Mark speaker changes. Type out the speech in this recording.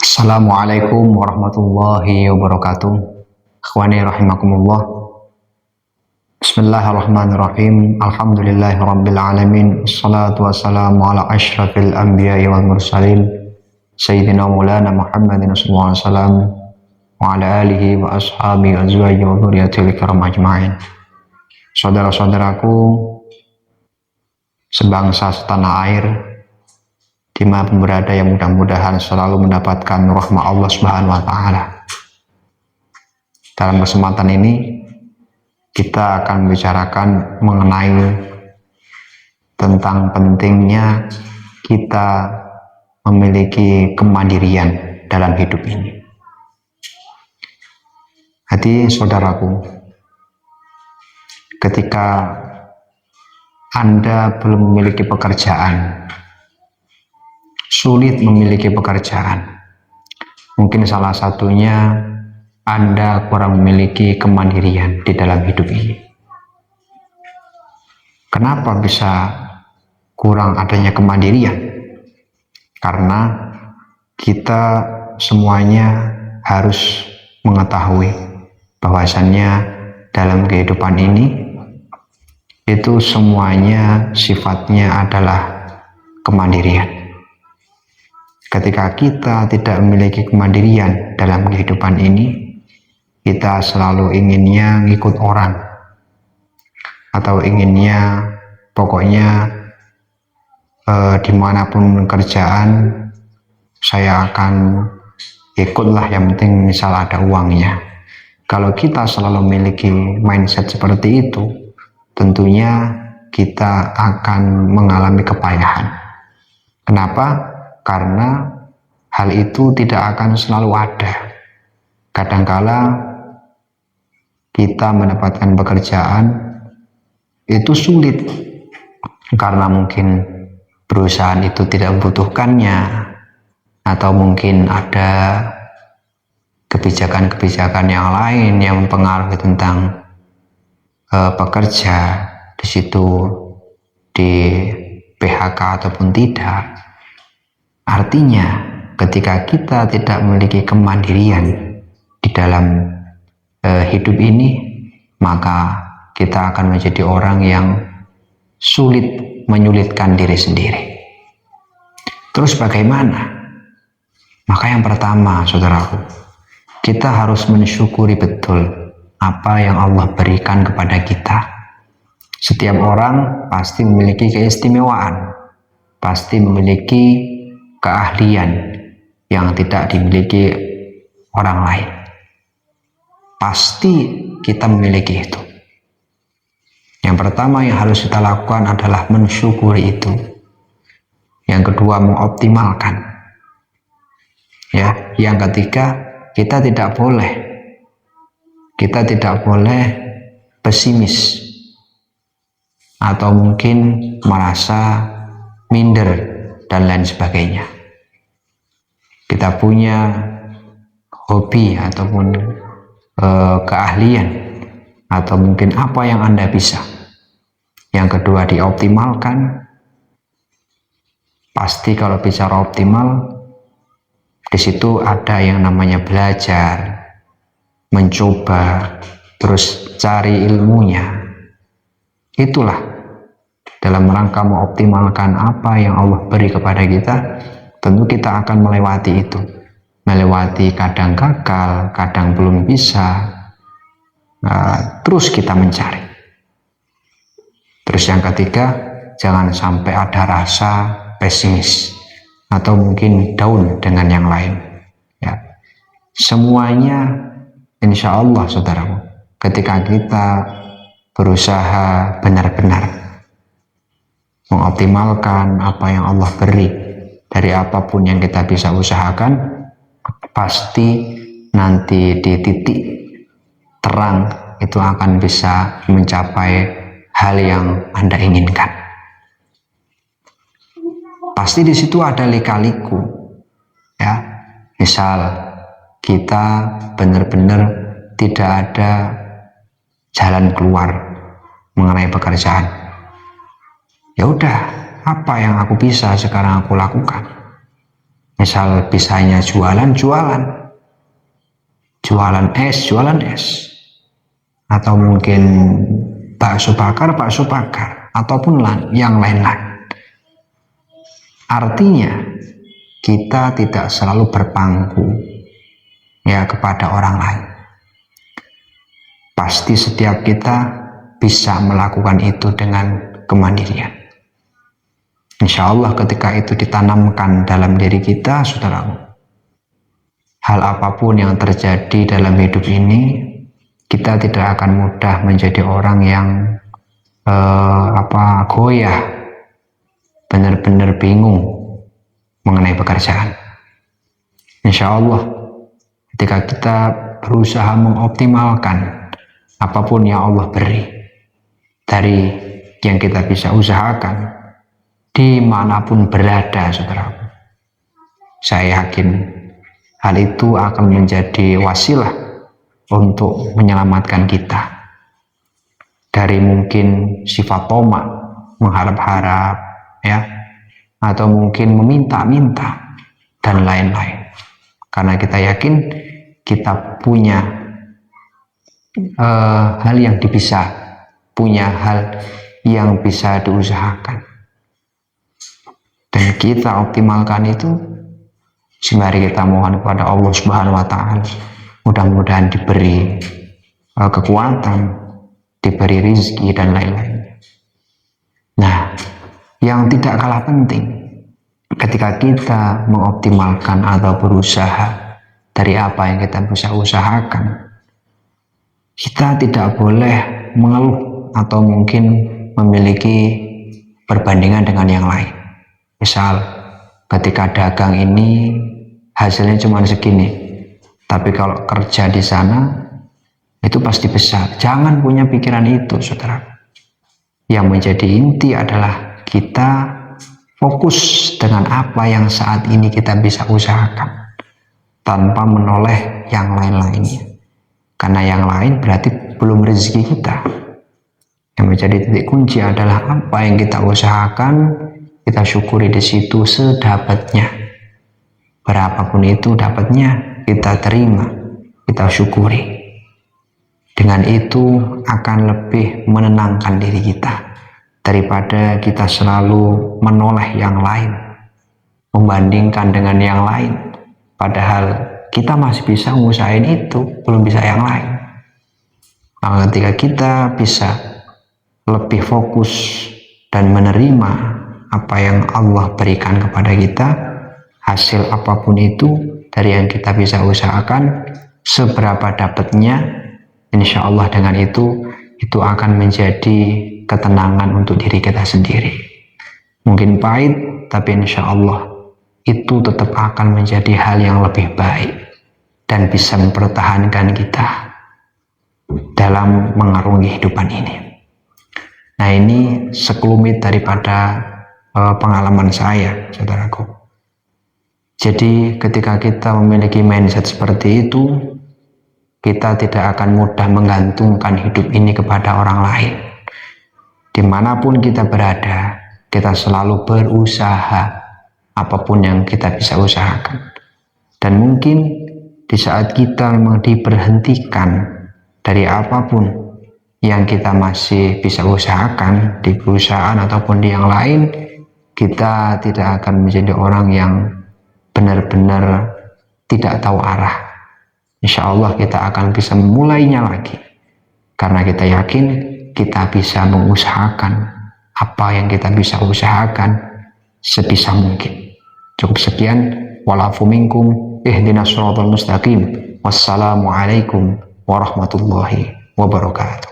Speaker 1: Assalamualaikum warahmatullahi wabarakatuh. Ikhwani rahimakumullah. Bismillahirrahmanirrahim. Alhamdulillahirabbil alamin. Wassalatu wassalamu ala asyrafil anbiya'i wal mursalin sayyidina maulana Muhammadin sallallahu alaihi wasallam wa ala alihi wa ashabihi azwajihi wa dzurriyyatihi kiram ajmain. Saudara-saudaraku sebangsa setanah air dimanapun berada, yang mudah-mudahan selalu mendapatkan rahmat Allah Subhanahu wa Ta'ala. Dalam kesempatan ini kita akan membicarakan mengenai tentang pentingnya kita memiliki kemandirian dalam hidup ini. Hati saudaraku, ketika Anda belum memiliki pekerjaan, sulit memiliki pekerjaan, mungkin salah satunya Anda kurang memiliki kemandirian di dalam hidup ini. Kenapa bisa kurang adanya kemandirian? Karena kita semuanya harus mengetahui bahwasannya dalam kehidupan ini itu semuanya sifatnya adalah kemandirian. Ketika kita tidak memiliki kemandirian dalam kehidupan ini, kita selalu inginnya ngikut orang, atau inginnya pokoknya dimanapun kerjaan saya akan ikutlah, yang penting misal ada uangnya. Kalau kita selalu memiliki mindset seperti itu, tentunya kita akan mengalami kepayahan. Kenapa? Karena hal itu tidak akan selalu ada. Kadangkala kita mendapatkan pekerjaan itu sulit karena mungkin perusahaan itu tidak membutuhkannya, atau mungkin ada kebijakan-kebijakan yang lain yang mempengaruhi tentang pekerja, di situ di PHK ataupun tidak. Artinya ketika kita tidak memiliki kemandirian di dalam hidup ini, maka kita akan menjadi orang yang sulit menyulitkan diri sendiri. Terus bagaimana? Maka yang pertama, saudaraku, kita harus mensyukuri betul apa yang Allah berikan kepada kita. Setiap orang pasti memiliki keistimewaan, pasti memiliki keahlian yang tidak dimiliki orang lain. Pasti kita memiliki itu. Yang pertama yang harus kita lakukan adalah mensyukuri itu. Yang kedua, mengoptimalkan. Ya, yang ketiga, kita tidak boleh pesimis atau mungkin merasa minder dan lain sebagainya. Kita punya hobi ataupun keahlian, atau mungkin apa yang Anda bisa. Yang kedua, dioptimalkan. Pasti kalau bicara optimal, di situ ada yang namanya belajar, mencoba, terus cari ilmunya. Itulah dalam rangka mengoptimalkan apa yang Allah beri kepada kita. Tentu kita akan melewati itu, melewati kadang gagal, kadang belum bisa, terus kita mencari. Terus yang ketiga, jangan sampai ada rasa pesimis atau mungkin down dengan yang lain. Ya, semuanya insya Allah, saudaraku, ketika kita berusaha benar-benar mengoptimalkan apa yang Allah beri, dari apapun yang kita bisa usahakan, pasti nanti di titik terang itu akan bisa mencapai hal yang Anda inginkan. Pasti di situ ada lika-liku, ya. Misal kita benar-benar tidak ada jalan keluar mengenai pekerjaan. Ya udah, apa yang aku bisa sekarang aku lakukan? Misal bisanya jualan es, atau mungkin bakso bakar, ataupun yang lain-lain. Artinya kita tidak selalu berpangku ya kepada orang lain. Pasti setiap kita bisa melakukan itu dengan kemandirian. Insya Allah ketika itu ditanamkan dalam diri kita, saudaraku, hal apapun yang terjadi dalam hidup ini, kita tidak akan mudah menjadi orang yang goyah, benar-benar bingung mengenai pekerjaan. Insya Allah ketika kita berusaha mengoptimalkan apapun yang Allah beri dari yang kita bisa usahakan dimanapun berada, saudara, saya yakin hal itu akan menjadi wasilah untuk menyelamatkan kita dari mungkin sifat tamak, mengharap-harap ya, atau mungkin meminta-minta dan lain-lain. Karena kita yakin kita punya hal yang bisa, punya hal yang bisa diusahakan, dan kita optimalkan itu. Sembari kita mohon kepada Allah Subhanahu wa Ta'ala, mudah-mudahan diberi kekuatan, diberi rizki dan lain-lain. Nah, yang tidak kalah penting ketika kita mengoptimalkan atau berusaha dari apa yang kita bisa usahakan, kita tidak boleh mengeluh atau mungkin memiliki perbandingan dengan yang lain. Misal ketika dagang ini hasilnya cuma segini, tapi kalau kerja di sana itu pasti besar. Jangan punya pikiran itu, saudara. Yang menjadi inti adalah kita fokus dengan apa yang saat ini kita bisa usahakan, tanpa menoleh yang lain-lainnya. Karena yang lain berarti belum rezeki kita. Yang menjadi titik kunci adalah apa yang kita usahakan, kita syukuri di situ sedapatnya. Berapapun itu dapatnya, kita terima, kita syukuri. Dengan itu akan lebih menenangkan diri kita daripada kita selalu menoleh yang lain, membandingkan dengan yang lain, padahal kita masih bisa ngusahain itu, belum bisa yang lain. Nah, ketika kita bisa lebih fokus dan menerima apa yang Allah berikan kepada kita, hasil apapun itu dari yang kita bisa usahakan, seberapa dapatnya, insya Allah dengan itu akan menjadi ketenangan untuk diri kita sendiri. Mungkin pahit, tapi insya Allah itu tetap akan menjadi hal yang lebih baik dan bisa mempertahankan kita dalam mengarungi kehidupan ini. Nah, ini sekelumit daripada pengalaman saya, saudaraku. Jadi ketika kita memiliki mindset seperti itu, kita tidak akan mudah menggantungkan hidup ini kepada orang lain. Dimanapun kita berada, kita selalu berusaha apapun yang kita bisa usahakan. Dan mungkin di saat kita memang diberhentikan dari apapun yang kita masih bisa usahakan di perusahaan ataupun di yang lain, kita tidak akan menjadi orang yang benar-benar tidak tahu arah. Insya Allah kita akan bisa memulainya lagi, karena kita yakin kita bisa mengusahakan apa yang kita bisa usahakan sebisa mungkin. Cukup sekian. Walafu minkum, ihdinas shiratal mustaqim. Wassalamualaikum warahmatullahi wabarakatuh.